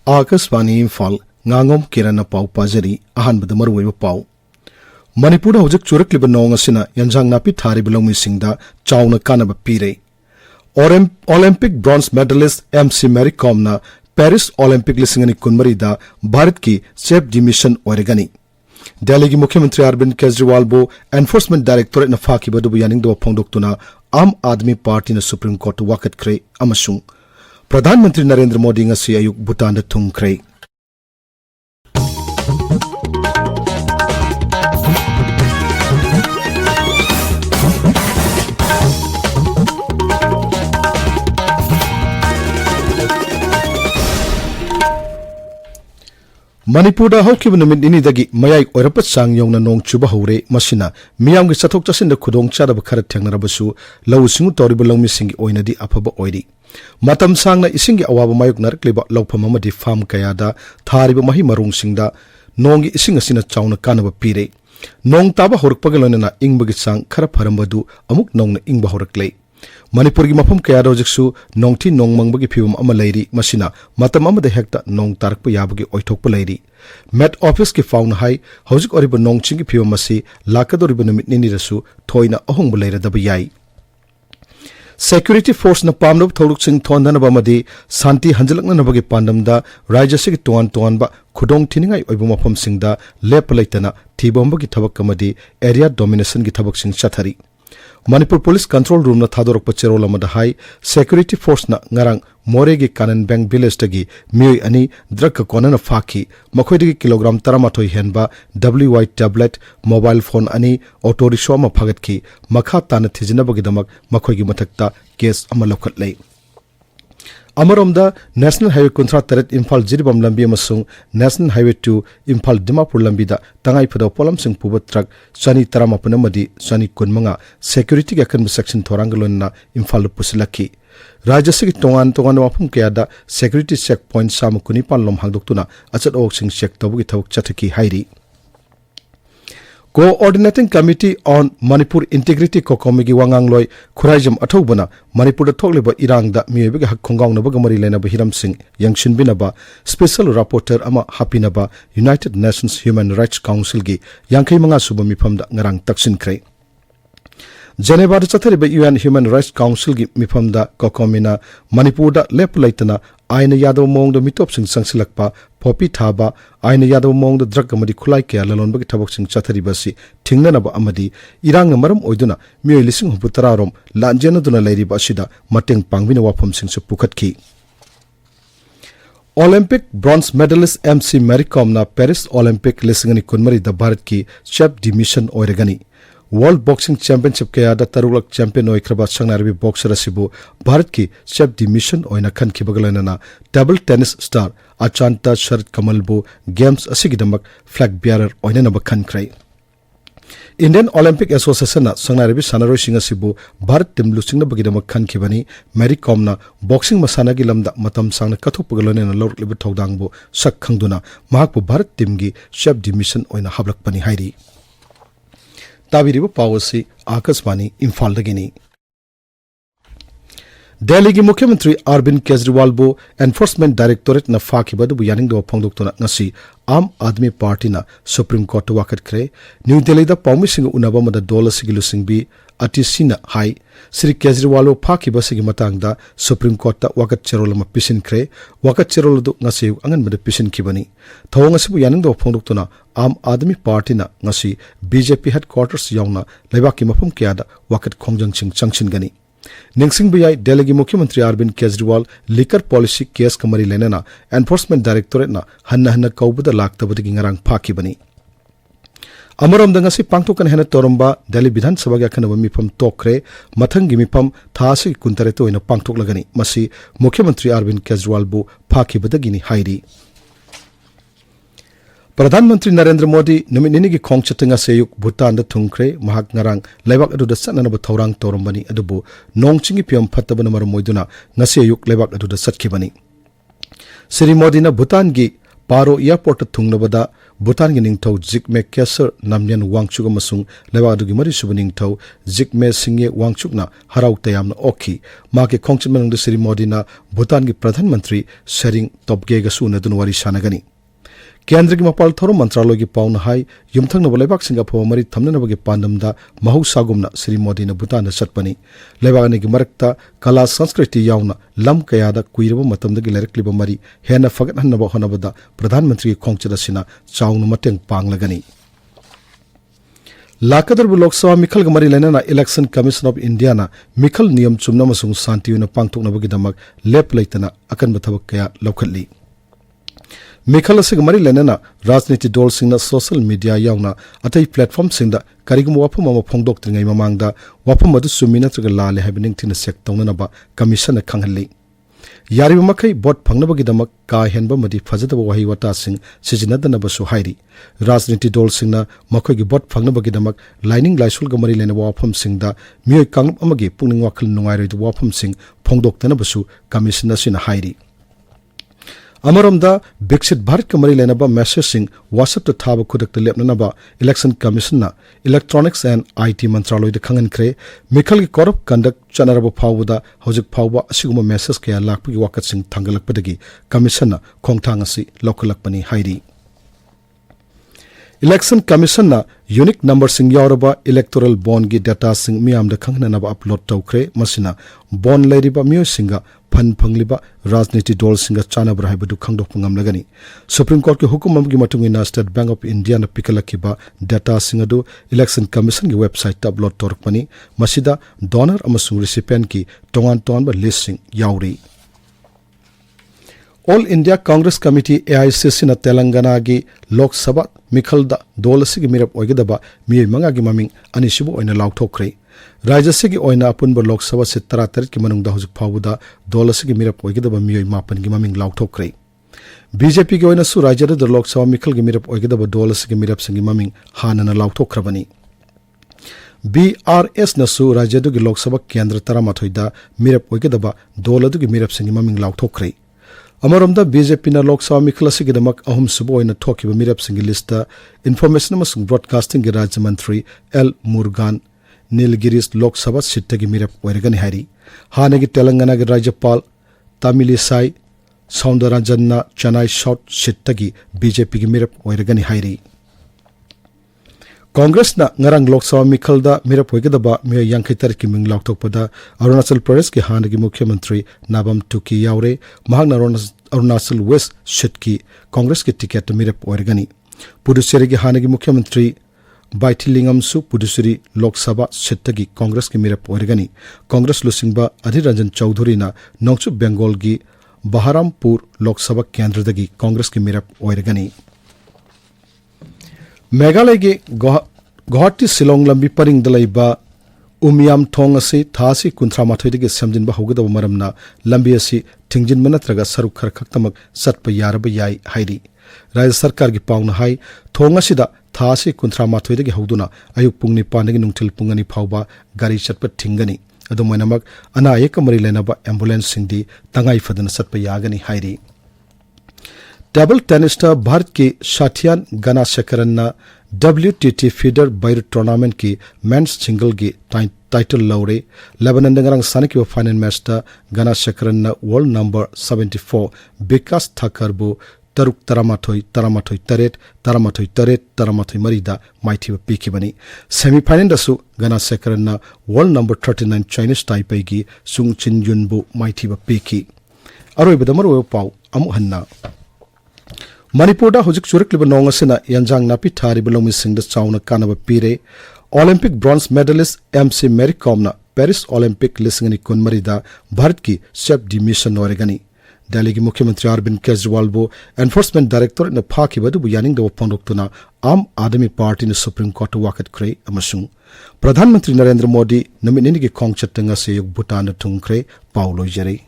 Akaswani Imphal Ngangom Kiran pau pajari ahanbada maruoiba pau Manipur hojik churakliba nong asina yanjang napi thari belongmi singda chawna kanaba pire Olympic bronze medalist MC Mary Kom na Paris Olympic lisingani kunmari da Bharat ki chef demission oregani Delhi ki Mukhyamantri Arvind Kejriwal bo Enforcement Directorate na fakiba dubu yaning do phongdoktuna Aam Aadmi Party na Supreme Court wakat kre amasung Pradhanmantri Narendra Modi ngasi ayuk Bhutan da thungkre Manipur da hawkiba numit ninidagi mayai oirapat sang yongna nong chuba hore masina miyamgi chathok chasinda khudong chadaba khara thengnarabasu lau singu toriba lawmi singi oinadi afaba oiri matam sangna isingi awaba mayuk narkliba lawpham amadi farm kayada thariba mahi marung singda nongi ising asina chawna kanaba pire nong taba horukpaga loinana ingbagi sang khara pharambadu amuk nongna ingba horaklei Manipur ki mafam kaya rojiksu nongthi nongmangbagi phibam ama leiri masina matam amada hekta nong tarakpa yabagi oithokpa leiri Met Office ki fauna hai hojik oriba nongching ki phibam asi lakadoriba numit nini rasu thoina ahongba leiradaba yai Security Force na pamnab tholuksing thondanaba amadi santi hanjalaknanabagi pandamda rajya ki tuan ba khudong thiningai oiba mafam singda lepa leitana thibambagi thabak amadi area domination ki thabak sing chathari Manipur Police Control Room na thadorokpa cherol amada hai Security Force na ngarang Moregi Kanan Bank Village tagi mioi ani drug ka kona na faki makhoidagi kilogram 13 henba WY tablet mobile phone ani auto rickshaw ma phagat ki makha tana thijinabagi damak makhoigi mathakta case ama lokhatlei Amaromda National Highway Kunthra Taret Imphal Jiribam Lambi amasung National Highway 2 Imphal Dimapur Lambi da tangai phada polam sing puba truck Sani Taramapana madi Sani Kunmanga Security ga kan section thorangalon na Imphal pusilaki Rajya sigi tongan mapum kaya da security checkpoint samukuni panlom hangdoktuna achat ok sing check tabugi thawuk chathaki hairi Coordinating Committee on Manipur Integrity Kokomigi Wangangloi Khuraijam Athobana Manipur da thogliba irang da miyobiga hak khongaung na bagamari lena Hiram Singh Yangshin Binaba Special Rapporteur ama Hapinaba United Nations Human Rights Council gi Yankai manga suba mifam da ngarang taksin kre Geneva da chathariba UN Human Rights Council gi mifam da kokomina Manipur da lep laitana aina yadaw mong da mitop sing sangsilakpa popi thaba aina yadaw mong da drug amadi khulai kya lalon bagi thabok sing chathariba si thingnanaba amadi irang maram oiduna mioi lising huputara rom lanjena duna leiriba asida mateng pangbina wafam sing su pukhatki Olympic bronze medalist MC Mary Kom na Paris Olympic lisingani kunmari da Bharat ki chef demission oiregani World Boxing Championship kaya da tarulak champion oikraba sangnarbi boxer asibu Bharat ki chef demission oina khan kibagalana na table tennis star Achanta Sharat Kamalbu games asigidamak flag bearer oina naba khan krai Indian Olympic Association na sangnarbi sanaroi singa sibu Bharat team lusingna bagidamak khan kibani Mary Kom na boxing masana gi lamda matam sangna kathoppagalone na lor libu thodangbu sak khangduna mahakbu Bharat team gi chef demission oina hablakpani hairi Tabiribu Pawasi Akaswani Imphal Dagini Delhi ki Mukhyamantri Arvind Kejriwal bo Enforcement Directorate na fakiba dubu yaning do phongdoktuna ngasi Aam Aadmi Party na Supreme Court wakat kre New Delhi da pawmi sing unaba mada dola sigilu singbi atisina hai Sri Kejriwal bo fakiba sigi matangda Supreme Court ta wakat cherol ma pisin kre wakat cherol du ngasi angan mada pisin kibani thawng asibu yaning do phongdoktuna Aam Aadmi Party na ngasi BJP headquarters yawna leibaki mafum kya da wakat khongjang sing changshin gani Ningsing biyai Delhi ki Mukhyamantri Arvind Kejriwal liquor policy case kamari lenana Enforcement Directorate na hanna kaubuda laktabudi ngarang phaki bani Amarom dangasi pangtokan hena toromba Delhi Vidhan Sabha ga khanaba mifam tokre mathangi mifam thasi kuntare to ina pangtok lagani masi Mukhyamantri Arvind Kejriwal bu phaki badagini hairi Pradhanmantri Narendra Modi numinini ki khongchatinga seyuk Bhutan da thungkre mahak ngarang leibak adu da sananaba thorang torombani adubu nongchingi piam phattabana maram moiduna ngase yuk leibak adu da satkibani Sri Modi na Bhutan gi Paro Airport Tungnabada, Bhutan Ningtau Jikme Kesser Namyan Wangchuk Masung, Levadu Mari Subningtau, Jikme Singye Wangchukna, Harau Tayamna Oki, Maki Kongchiman the Siri Modina, Bhutan Pradhan Mantri, Sering Topgega Suna Dunwari Shanagani. Kendra ki mapal thoro mantralo ki pauna hai yumthang na balebak Singapore mari thamna na bagi pandamda mahu sagumna Sri Modi na Bhutan na chatpani lebagani ki marakta kala sanskriti yauna lam kayada kuiraba matamda ki lerakliba mari hena fagat hanna ba honabada Pradhan Mantri ki khongchada sina chaungna mateng panglagani Lakadar Lok Sabha Mikhal Gamari Lenana Election Commission of India na Mikhal Niyam Chumna Masung Santi na pangtok na bagi damak lep laitana akan bathabak kaya lokatli Mikhal asig mari lenana rajniti dol singna social media yauna atai platform singda karigum wapam ama phongdok tringai mamangda wapam adu sumina traga lale happening thina sek tongna ba commission na khanghalli yari makai bot phangna bagi damak ka henba madi phajada wahi wata sing sijinadana ba su hairi rajniti dol singna makai gi bot phangna bagi damak lining laisul ga mari lena wapam singda mioi kang amagi pungning wakhal nungai ri wapam sing phongdok tana ba su commission na sina hairi Amaramda Bixit Bharat Kamari Lenaba messaging WhatsApp to Thaba Kudak to Lepnanaba Election Commissioner Electronics and IT Mantraloid Kangan Kre Mikhal Korop Conduct Chanaraba Pawuda Hojik Pawa Siguma message Kaya Lakpi Wakat Sing Tangalak Padagi Commissioner Kongtangasi Lokalakpani Hairi Election Commissioner Unique Number Sing Yoraba Electoral Bond Gi Data Sing Miam the Kanganaba Upload Tokre Masina Bond Ladiba Mio Singa Pan Pangliba Rajniti Dol Singa Chana Brahibadu Kangdok Pungam Lagani Supreme Court ki hukumam gi matungina State Bank of India na pikalakiba data singadu Election Commission ki website upload torkpani masida donor amasung recipient ki tongan ba listing yauri All India Congress Committee AICC na Telangana gi Lok Sabha Mikhalda Dolasi gi mirap oigedaba mi manga gi maming anisibu oina lauthokre Rajasi gi oina apunba Lok Sabha se 33 ki manungda hojik phawuda Dolasi gi mirap oigedaba mi mapan gi maming lauthokre BJP gi oina su rajada da Lok Sabha Mikhal gi mirap oigedaba Dolasi gi mirap singi maming hanana lauthokrabani BRS na su rajadu gi Lok Sabha Kendra Taramathoida mirap oigedaba Doladu gi mirap singi maming lauthokre Amaramda BJP na Lok Sabha Mikhal asigi damak ahum subo oina thokiba mirap singi lista information amasung broadcasting gi Rajya Mantri L Murugan Nilgiris Lok Sabha sittagi mirap oiragani hari hanagi Telangana gi Rajyapal Tamilisai Soundarajanna Chennai South sittagi BJP gi mirap oiragani hari Congress na ngarang Lok Sabha Mikhalda mirap oigedaba me yankaitar ki ming laktokpada Arunachal Pradesh ki hanagi Mukhyamantri Nabam Tuki yaure mahagna Arunachal West sitki Congress ki ticket mirap oiragani Puducherry ki hanagi Mukhyamantri Baitilingam su Puducherry Lok Sabha sittagi Congress ki mirap oiragani Congress lusingba Adhir Ranjan Chaudhary na Nongchup Bengal gi Baharampur Lok Sabha Kendradagi Congress ki mirap oiragani Meghalaya gi Guwahati Shillong lambi paring dalaiba Umyam thong ase thasi kunthra mathoi dagi samjinba hogedaba maramna lambi ase thingjinba natraga saruk khar khaktamak satpa yaraba yai hairi Rajya Sarkar gi pauna hai thong asida thasi kunthra mathoi dagi hogduna ayuk pung 9 dagi nungthil pung 2 phawba gari chatpa thingani adumainamak ana ekamari lenaba ambulance singdi tangai fadana satpa yagani hairi Table tennis star Bharat ki Shatyan Ganasekaran na WTT feeder Beirut tournament ki men's single ki title laure Lebanon dangarang sanik wa final match ta Ganasekaran na world number 74 Bikas Thakarbu Taruk Taramathoi Taramathoi Marida Mighty Pikibani semi final dasu Ganasekaran na world number 39 Chinese Taipei ki Sung Chin Yunbu Mighty Piki Aroi badamaru pau amu hanna Manipur da hojik churik liba nong asina yanjang napi thari belomi singda chauna kanaba pire Olympic bronze medalist MC Mary Kom na Paris Olympic lisingani kunmari da Bharat ki chef de mission oregani Delhi ki Mukhyamantri Arvind Kejriwal bo enforcement director na phaki badu yaning da pangdoktuna Aam Aadmi Party na Supreme Court wakat kre amasung Pradhan Mantri Narendra Modi naminini ki khongchatanga se yug Bhutan na thungkre Paulo Jere